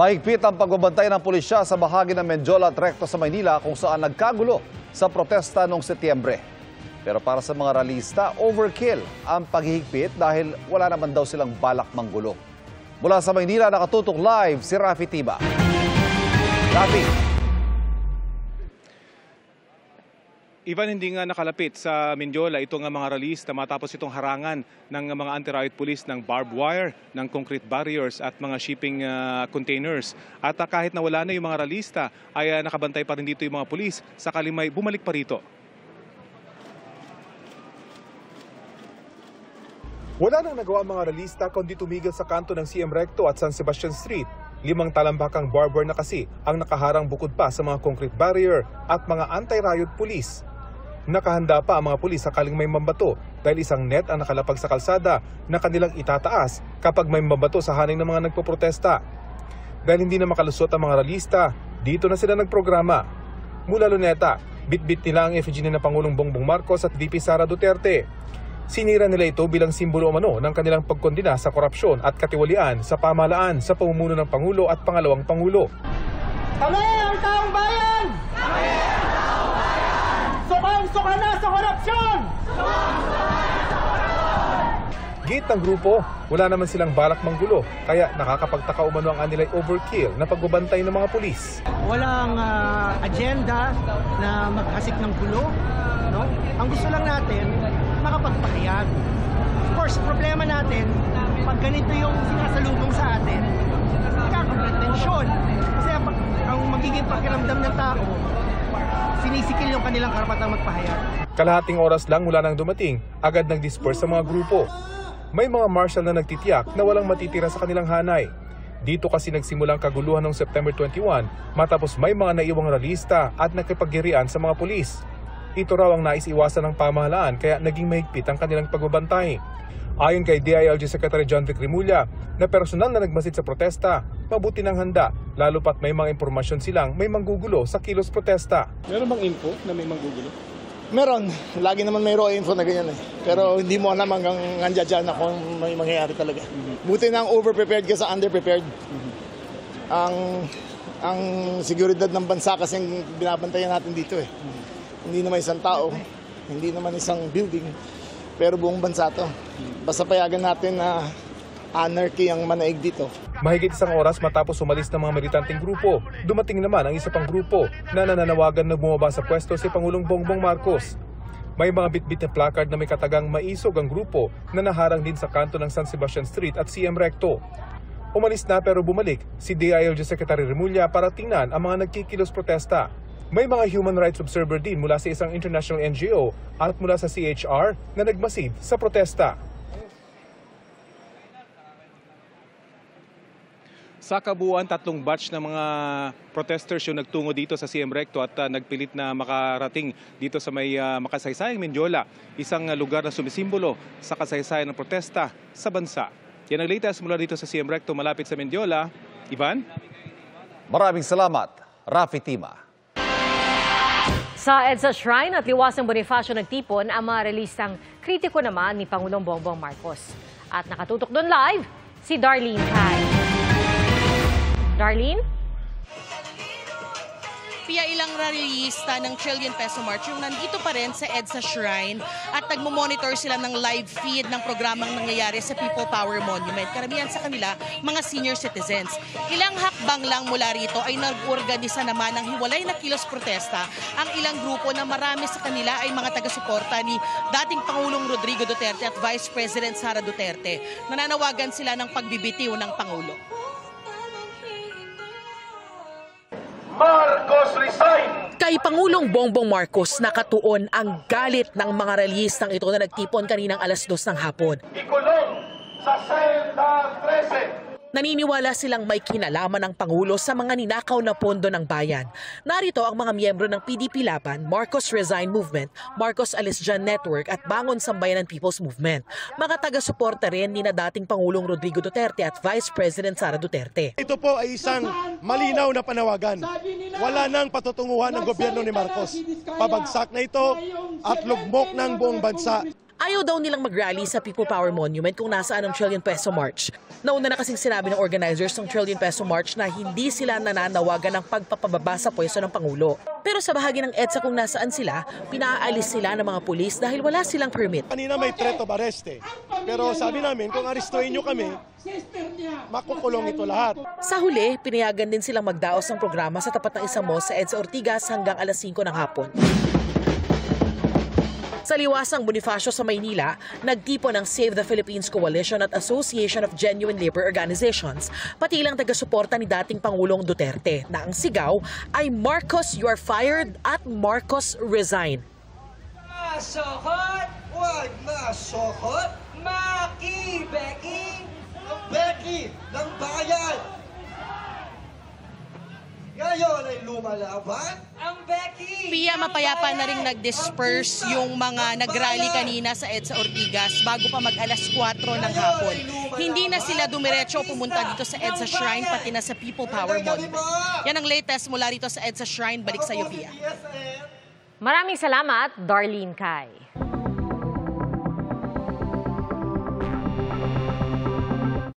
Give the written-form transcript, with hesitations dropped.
Mahigpit ang pagbabantay ng pulisya sa bahagi ng Mendiola at Recto sa Maynila kung saan nagkagulo sa protesta noong Setyembre. Pero para sa mga ralista, overkill ang paghihigpit dahil wala naman daw silang balak manggulo. Mula sa Maynila, nakatutok live si Rafi Tiba. Rafi. Ivan, hindi nga nakalapit sa Mendiola itong mga ralista matapos itong harangan ng mga anti-riot police ng barbed wire, ng concrete barriers at mga shipping containers. At kahit na wala na yung mga ralista, ay nakabantay pa rin dito yung mga pulis sakaling may bumalik pa rito. Wala nang nagawa ang mga ralista kundi tumigil sa kanto ng CM Recto at San Sebastian Street. 5 talambakang barbed wire na kasi ang nakaharang bukod pa sa mga concrete barrier at mga anti-riot police. Nakahanda pa ang mga pulis sakaling may mambato dahil isang net ang nakalapag sa kalsada na kanilang itataas kapag may mambato sa haning ng mga nagpoprotesta. Dahil hindi na makalusot ang mga ralista, dito na sila nagprograma. Mula Luneta, bitbit nila ang effigy ni Pangulong Bongbong Marcos at VP Sara Duterte. Sinira nila ito bilang simbolo umano ng kanilang pagkondina sa korupsyon at katiwalian sa pamahalaan sa pamumuno ng Pangulo at pangalawang Pangulo. Kami ang taong bayan! Kami ang taong bayan! Sukang-suka na sa korupsyon! Gate ng grupo, wala naman silang balak manggulo, kaya nakakapagtaka umano ang anilay overkill na pagbabantay ng mga pulis. Walang agenda na maghasik ng gulo. No? Ang gusto lang natin, makapagpahayag. Of course, problema natin, pag ganito yung sinasalubong sa atin, nagkakaprotensyon. Kasi ang magiging pakiramdam ng tao, sinisikil yung kanilang karapatang magpahayag. Kalahating oras lang mula nang dumating, agad nag-disperse sa mga grupo. May mga marshal na nagtitiyak na walang matitira sa kanilang hanay. Dito kasi nagsimulang kaguluhan noong September 21 matapos may mga naiwang ralista at nakipaggirian sa mga pulis. Ito raw ang nais iwasan ng pamahalaan kaya naging mahigpit ang kanilang pagbabantay. Ayon kay DILG Secretary John Vic Rimulya na personal na nagmasid sa protesta, mabuti ng handa lalo pat may mga impormasyon silang may manggugulo sa kilos protesta. Meron bang info na may manggugulo? Meron. Lagi naman may raw info na ganyan eh. Pero hindi mo alam hanggang nandiyan dyan na kung may mangyayari talaga. Buti na ang over-prepared ka sa under-prepared. Ang seguridad ng bansa kasi binabantayan natin dito eh. Hindi naman isang tao, hindi naman isang building, pero buong bansa to. Basta payagan natin na anarchy ang manaig dito. Mahigit isang oras matapos umalis ng mga militanteng grupo, dumating naman ang isa pang grupo na nananawagan na bumaba sa pwesto si Pangulong Bongbong Marcos. May mga bitbit na placard na may katagang maisog ang grupo na naharang din sa kanto ng San Sebastian Street at CM Recto. Umalis na pero bumalik si DILG Secretary Rimulya para tingnan ang mga nagkikilos protesta. May mga human rights observer din mula sa isang international NGO at mula sa CHR na nagmasid sa protesta. Sa kabuuan, 3 batch ng mga protesters yung nagtungo dito sa CM Recto at nagpilit na makarating dito sa may makasaysayang Mendiola, isang lugar na sumisimbolo sa kasaysayan ng protesta sa bansa. Yan ang latest mula dito sa CM Recto malapit sa Mendiola. Ivan? Maraming salamat, Rafi Tiba. Sa EDSA Shrine at Liwasang Bonifacio nagtipon ang mga relistang kritiko naman ni Pangulong Bongbong Marcos. At nakatutok doon live si Darlene Tay. Darlene? Pia, ilang rallyista ng Trillion Peso March yung nandito pa rin sa EDSA Shrine at nagmo-monitor sila ng live feed ng programang nangyayari sa People Power Monument. Karamihan sa kanila, mga senior citizens. Ilang hakbang lang mula rito ay nag-organisa naman ng hiwalay na kilos protesta ang ilang grupo na marami sa kanila ay mga taga-suporta ni dating Pangulong Rodrigo Duterte at Vice President Sara Duterte. Nananawagan sila ng pagbibitiw ng Pangulo. Marcos resign! Kay Pangulong Bongbong Marcos nakatuon ang galit ng mga rallyistang ito na nagtipon kaninang alas 2 ng hapon. Ikulong sa Selda 13. Naniniwala silang may kinalaman ng Pangulo sa mga ninakaw na pondo ng bayan. Narito ang mga miyembro ng PDP Laban, Marcos Resign Movement, Marcos Alis Dyan Network at Bangon Sambayanan People's Movement. Mga taga-suporta rin ni na dating Pangulong Rodrigo Duterte at Vice President Sara Duterte. Ito po ay isang malinaw na panawagan. Wala nang patutunguhan ng gobyerno ni Marcos. Pabagsak na ito at lugmok ng buong bansa. Ayaw daw nilang mag-rally sa People Power Monument kung nasaan ang Trillion Peso March. Nauna na kasing sinabi ng organizers ng Trillion Peso March na hindi sila nananawagan ng pagpapababa sa pwesto ng Pangulo. Pero sa bahagi ng EDSA kung nasaan sila, pinaalis sila ng mga pulis dahil wala silang permit. Kanina may threat of arrest eh. Pero sabi namin, kung arestuhin nyo kami, makukulong ito lahat. Sa huli, pinayagan din silang magdaos ng programa sa tapat ng isang mall sa EDSA Ortigas hanggang alas 5 ng hapon. Sa liwasang Bonifacio sa Maynila, nagtipon ng Save the Philippines Coalition at Association of Genuine Labor Organizations, pati ilang taga-suporta ni dating Pangulong Duterte na ang sigaw ay Marcos, you are fired at Marcos resign. Masokot! Huwag masokot! Maki-Becky! Ang Becky ng bayan! Ngayon ay lumalaban ang Becky! Pia, mapayapa na rin nag-disperse yung mga nag-rally kanina sa EDSA Ortigas bago pa mag-alas 4 ng hapon. Hindi na sila dumiretso pumunta dito sa EDSA Shrine pati na sa People Power Monument. Yan ang latest mula rito sa EDSA Shrine. Balik sa iyo, Pia. Maraming salamat, Darlene Kai.